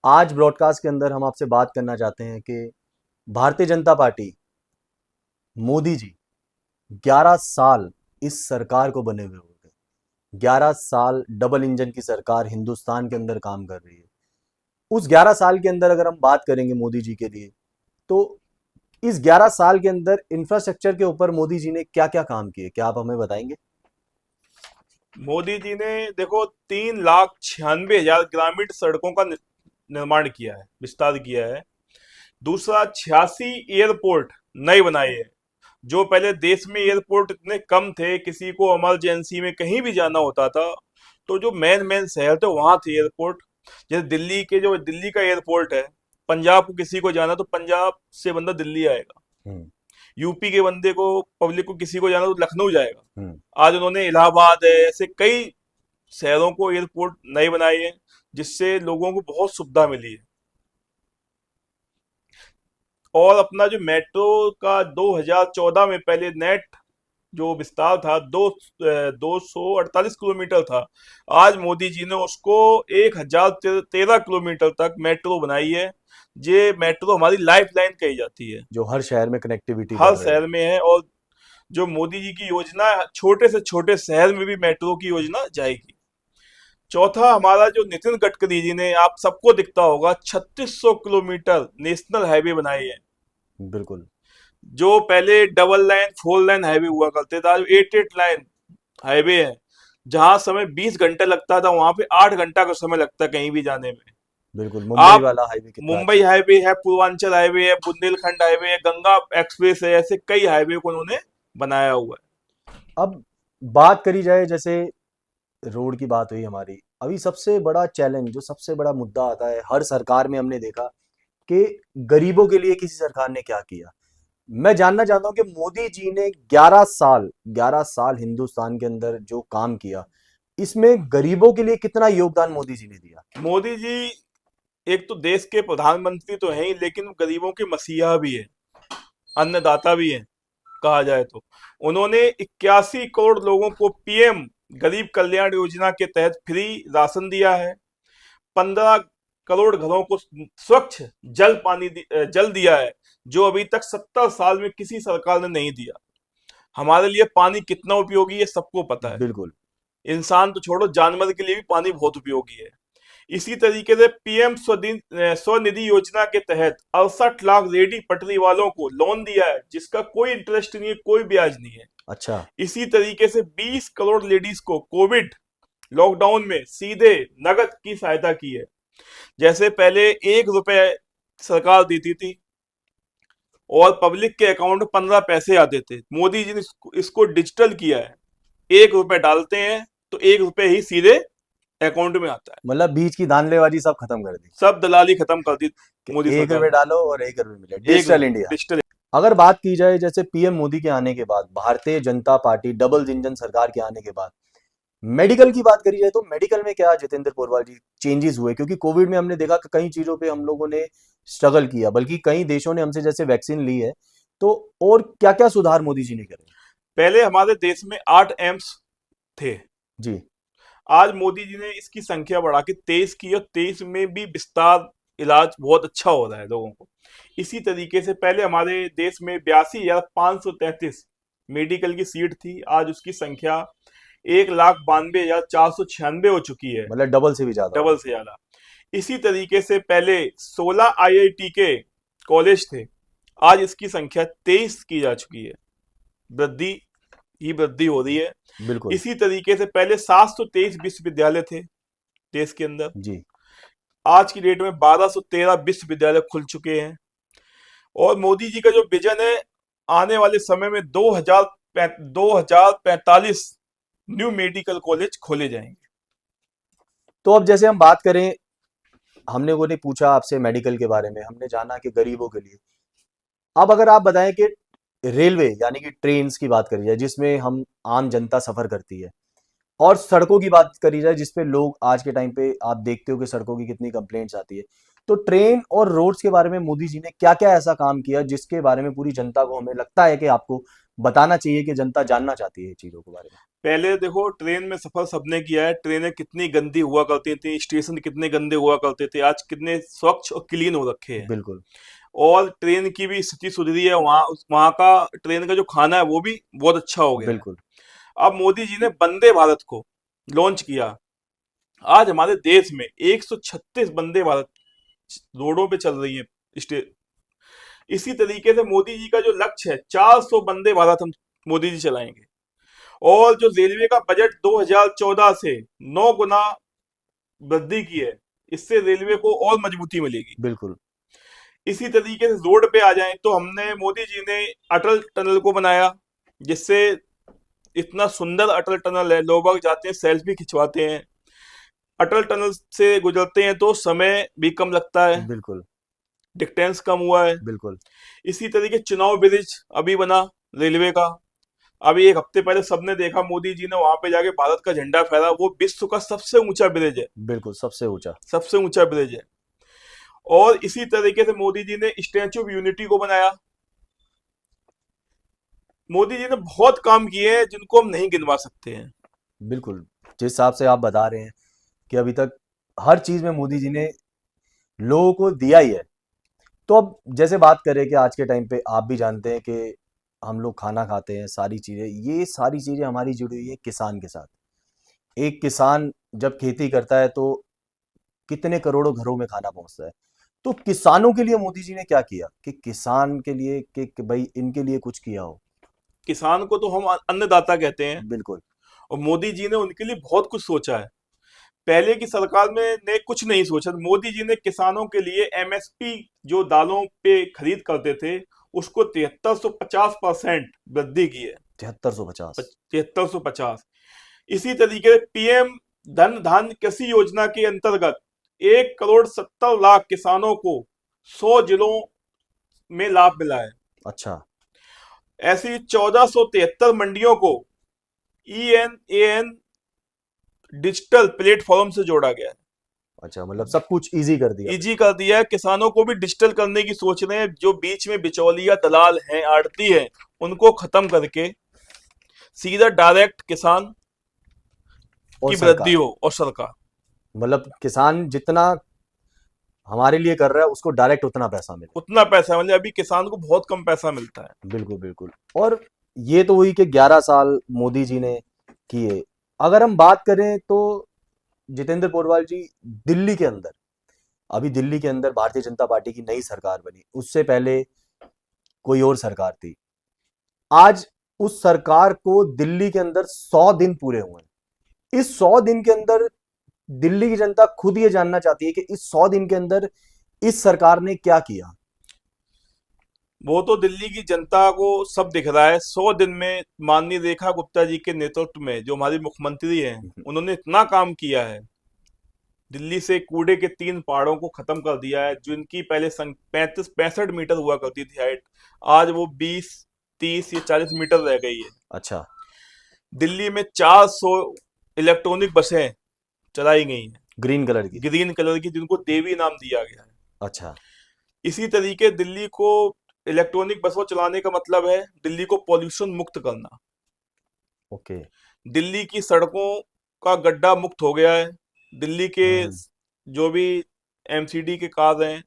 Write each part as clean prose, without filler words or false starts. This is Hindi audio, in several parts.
आज ब्रॉडकास्ट के अंदर हम आपसे बात करना चाहते हैं कि भारतीय जनता पार्टी, मोदी जी 11 साल इस सरकार को बने हुए हो गए। 11 साल डबल इंजन की सरकार हिंदुस्तान के अंदर काम कर रही है। उस 11 साल के अंदर अगर हम बात करेंगे मोदी जी के लिए, तो इस 11 साल के अंदर इंफ्रास्ट्रक्चर के ऊपर मोदी जी ने क्या क्या काम किए, क्या आप हमें बताएंगे? मोदी जी ने देखो 3,96,000 ग्रामीण सड़कों का निर्माण किया है, विस्तार किया है। दूसरा 86 एयरपोर्ट नए बनाए हैं। जो पहले देश में एयरपोर्ट इतने कम थे, किसी को इमरजेंसी में कहीं भी जाना होता था तो जो मेन मेन शहर थे वहां थे एयरपोर्ट। जैसे दिल्ली के, जो दिल्ली का एयरपोर्ट है, पंजाब को किसी को जाना तो पंजाब से बंदा दिल्ली आएगा। हम्म। यूपी के बंदे को, पब्लिक को किसी को जाना तो लखनऊ जाएगा। हम्म। आज उन्होंने इलाहाबाद है, ऐसे कई शहरों को एयरपोर्ट नए बनाए हैं, जिससे लोगों को बहुत सुविधा मिली है। और अपना जो मेट्रो का 2014 में पहले नेट जो विस्तार था, 248 किलोमीटर था। आज मोदी जी ने उसको 1,013 किलोमीटर तक मेट्रो बनाई है। ये मेट्रो हमारी लाइफ लाइन कही जाती है, जो हर शहर में कनेक्टिविटी कर हर रहे हैं। शहर में है। और जो मोदी जी की योजना है, छोटे से छोटे शहर में भी मेट्रो की योजना जाएगी। चौथा, हमारा जो नितिन गडकरी जी ने, आप सबको दिखता होगा, 3600 किलोमीटर नेशनल हाईवे बनाए हैं। बिल्कुल। जो पहले double line, four lane highway हुआ करते थे, आज 8 लाइन हाईवे है। जहां समय 20 घंटे लगता था, वहां पे 8 घंटा का समय लगता है कहीं भी जाने में। बिल्कुल, मुंबई आप, वाला हाईवे कितना मुंबई अच्छा है। हाईवे है, पूर्वांचल हाईवे है, बुंदेलखंड हाईवे है, गंगा एक्सप्रेस है, ऐसे कई हाईवे को उन्होंने बनाया हुआ है। अब बात करी जाए, जैसे रोड की बात हुई हमारी, अभी सबसे बड़ा चैलेंज, जो सबसे बड़ा मुद्दा आता है हर सरकार में, हमने देखा कि गरीबों के लिए किसी सरकार ने क्या किया। मैं जानना चाहता हूं कि मोदी जी ने 11 साल हिंदुस्तान के अंदर जो काम किया, इसमें गरीबों के लिए कितना योगदान मोदी जी ने दिया? मोदी जी एक तो देश के प्रधानमंत्री तो हैं ही, लेकिन गरीबों के मसीहा भी है, अन्नदाता भी है कहा जाए तो। उन्होंने 81 करोड़ लोगों को पीएम गरीब कल्याण योजना के तहत फ्री राशन दिया है। 15 करोड़ घरों को स्वच्छ जल दिया है, जो अभी तक 70 साल में किसी सरकार ने नहीं दिया। हमारे लिए पानी कितना उपयोगी है सबको पता है। बिल्कुल। इंसान तो छोड़ो, जानवर के लिए भी पानी बहुत उपयोगी है। इसी तरीके से पीएम स्वनिधि योजना के तहत 68 लाख रेडी पटरी वालों को लोन दिया है, जिसका कोई इंटरेस्ट नहीं है, कोई ब्याज नहीं है। अच्छा। इसी तरीके से 20 करोड़ लेडीज को कोविड लॉकडाउन में सीधे नगद की सहायता की है। जैसे पहले 1 रुपए सरकार देती थी और पब्लिक के अकाउंट में 15 पैसे आते थे, मोदी जी ने इसको डिजिटल किया है। 1 रुपए डालते हैं तो 1 रुपए ही सीधे अकाउंट में आता है। मतलब बीच की धांधलेबाजी सब खत्म कर दी सब दलाली खत्म कर दी कि मोदी एक सरकार रुपए ने। डालो और 1 रुपए मिले, एक डिजिटल इंडिया। डिजिटल। अगर बात की जाए, जैसे पीएम मोदी के आने के बाद, Bharatiya Janata party double engine सरकार के आने के बाद, मेडिकल की बात करी जाए तो मेडिकल में क्या जितेंद्र पोरवाल जी चेंजेस हुए? क्योंकि कोविड में हमने देखा कि कई चीजों पे हम लोगों ने स्ट्रगल किया, बल्कि कई देशों ने हमसे जैसे वैक्सीन ली है। तो और क्या क्या सुधार मोदी जी ने करे? पहले हमारे देश में 8 एम्स थे। जी। आज मोदी जी ने इसकी संख्या बढ़ा के 23 की, और 23 में भी विस्तार, इलाज बहुत अच्छा हो रहा है लोगों को। इसी तरीके से पहले हमारे देश में 82,533 मेडिकल की सीट थी, आज उसकी संख्या 1,92,496 हो चुकी है, मतलब डबल से भी ज्यादा हो डबल गई। से ज्यादा। इसी तरीके से पहले 16 आईआईटी के कॉलेज थे, आज इसकी संख्या 23 की जा चुकी है। वृद्धि ही वृद्धि हो रही है। बिल्कुल। इसी तरीके से पहले 723 विश्वविद्यालय थे देश के अंदर, जी। आज की डेट में 1213 विश्वविद्यालय खुल चुके हैं। और मोदी जी का जो विजन है, आने वाले समय में 2045 न्यू मेडिकल कॉलेज खोले जाएंगे। तो अब जैसे हम बात करें, हमने वो नहीं पूछा आपसे मेडिकल के बारे में, हमने जाना कि गरीबों के लिए। अब अगर आप बताएं कि रेलवे यानी कि ट्रेन की बात करी जाए, जिसमें हम आम जनता सफर करती है, और सड़कों की बात करी जाए, जिसपे लोग आज के टाइम पे आप देखते हो कि सड़कों की कितनी कंप्लेंट्स आती है। तो ट्रेन और रोड्स के बारे में मोदी जी ने क्या क्या ऐसा काम किया जिसके बारे में पूरी जनता को, हमें लगता है कि आपको बताना चाहिए, कि जनता जानना चाहती है चीजों के बारे में? पहले देखो ट्रेन में सफर सबने किया है, ट्रेनें कितनी गंदी हुआ करती थी, स्टेशन कितने गंदे हुआ करते थे, आज कितने स्वच्छ और क्लीन हो रखे हैं। बिल्कुल और ट्रेन की भी स्थिति सुधरी है, वहाँ वहाँ का ट्रेन का जो खाना है वो भी बहुत अच्छा हो गया है। बिल्कुल। अब मोदी जी ने वंदे भारत को लॉन्च किया। आज हमारे देश में 136 वंदे भारत रोडों पे चल रही है। इसी तरीके से मोदी जी का जो लक्ष्य है, 400 वंदे भारत हम मोदी जी चलाएंगे। और जो रेलवे का बजट 2014 से 9 गुना वृद्धि की है, इससे रेलवे को और मजबूती मिलेगी। बिल्कुल इसी तरीके से रोड पे आ जाएं तो हमने मोदी जी ने अटल टनल को बनाया, जिससे इतना सुंदर अटल टनल है, लोग जाते हैं सेल्फी खिंचवाते हैं। अटल टनल से गुजरते हैं तो समय भी कम लगता है, बिल्कुल डिस्टेंस कम हुआ है। बिल्कुल। इसी तरीके चुनाव ब्रिज अभी बना रेलवे का। अभी एक हफ्ते पहले सबने देखा, मोदी जी ने वहां पे जाके भारत का झंडा फहरा। वो विश्व का सबसे ऊंचा ब्रिज है, बिल्कुल सबसे ऊंचा। सबसे ऊंचा ब्रिज है। और इसी तरीके से मोदी जी ने स्टैच्यू ऑफ यूनिटी को बनाया। मोदी जी ने बहुत काम किए हैं जिनको हम नहीं गिनवा सकते हैं। बिल्कुल, जिस हिसाब से आप बता रहे हैं कि अभी तक हर चीज में मोदी जी ने लोगों को दिया ही है। तो अब जैसे बात करें कि आज के टाइम पे आप भी जानते हैं कि हम लोग खाना खाते हैं, सारी चीजें, ये सारी चीजें हमारी जुड़ी हुई है किसान के साथ। एक किसान जब खेती करता है तो कितने करोड़ों घरों में खाना पहुंचता है। तो किसानों के लिए मोदी जी ने क्या किया कि किसान के लिए कि भाई इनके लिए कुछ किया हो। किसान को तो हम अन्नदाता कहते हैं, बिल्कुल और मोदी जी ने उनके लिए बहुत कुछ सोचा है। पहले की सरकार में ने कुछ नहीं सोचा। मोदी जी ने किसानों के लिए एमएसपी, जो दालों पे खरीद करते थे, उसको 7350% वृद्धि की है। 7350। 7350। इसी तरीके से पीएम धन धान्य कृषि योजना के अंतर्गत 1,70,00,000 किसानों को 100 जिलों में लाभ मिला है। अच्छा ऐसी 1473 मंडियों को ENAN डिजिटल प्लेटफॉर्म से जोड़ा गया है। अच्छा, मतलब सब कुछ इजी कर दिया इजी बिल्कुल। कर दिया है। किसानों को भी डिजिटल करने की सोच रहे हैं। जो बीच में बिचौलिया दलाल हैं, आड़ती हैं, उनको खत्म करके सीधा डायरेक्ट किसान और की वृद्धि सरकार, हो, और सरकार। मतलब किसान जितना हमारे लिए कर रहा है उसको डायरेक्ट उतना पैसा मिले। उतना पैसा मतलब अभी किसान को बहुत कम पैसा मिलता है। बिल्कुल बिल्कुल। और ये तो हुई कि 11 साल मोदी जी ने किए। अगर हम बात करें तो जितेंद्र पोरवाल जी, दिल्ली के अंदर, अभी दिल्ली के अंदर भारतीय जनता पार्टी की नई सरकार बनी, उससे पहले कोई और सरकार थी। आज उस सरकार को दिल्ली के अंदर 100 दिन पूरे हुए हैं। इस 100 दिन के अंदर दिल्ली की जनता खुद ये जानना चाहती है कि इस 100 दिन के अंदर इस सरकार ने क्या किया। वो तो दिल्ली की जनता को सब दिख रहा है। 100 दिन में माननीय रेखा गुप्ता जी के नेतृत्व में जो हमारी मुख्यमंत्री हैं, उन्होंने इतना काम किया है। दिल्ली से कूड़े के 3 पहाड़ों को खत्म कर दिया है। जो इनकी पहले 35-65 मीटर हुआ करती थी हाइट, आज वो 20-30 या 40 मीटर रह गई है। अच्छा। दिल्ली में 400 इलेक्ट्रॉनिक बसें चलाई गई हैं, ग्रीन कलर की। ग्रीन कलर की, जिनको देवी नाम दिया गया है। अच्छा। इसी तरीके दिल्ली को इलेक्ट्रॉनिक बसों चलाने का मतलब है दिल्ली को पॉल्यूशन मुक्त करना। ओके। दिल्ली की सड़कों का गड्ढा मुक्त हो गया है। दिल्ली के हम्म। जो भी एमसीडी के कार्य हैं,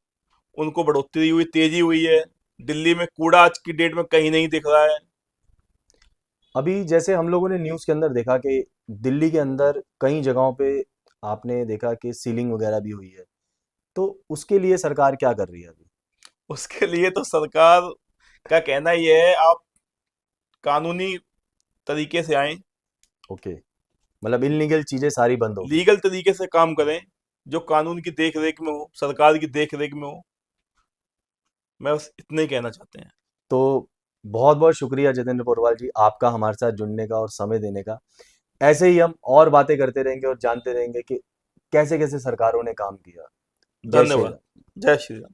उनको बढ़ोतरी हुई, तेजी हुई है। दिल्ली में कूड़ा आज की डेट में कहीं नहीं दिख रहा है। अभी जैसे हम लोगों ने न्यूज़ के अंदर देखा कि दिल्ली के अंदर कई जगहों पे आपने देखा कि सीलिंग वगैरह भी हुई है। तो उसके लिए सरकार क्या कर रही है अभी। उसके लिए तो सरकार का कहना ये है, आप कानूनी तरीके से आए, ओके, मतलब इलीगल चीजें सारी बंद होगी। लीगल तरीके से काम करें, जो कानून की देख रेख में हो, सरकार की देख रेख में हो। मैं बस इतना ही कहना चाहते हैं। तो बहुत बहुत शुक्रिया जितेंद्र पोरवाल जी, आपका हमारे साथ जुड़ने का और समय देने का। ऐसे ही हम और बातें करते रहेंगे और जानते रहेंगे कि कैसे कैसे सरकारों ने काम किया। जय श्री धन्यवाद। राम। जय श्री राम।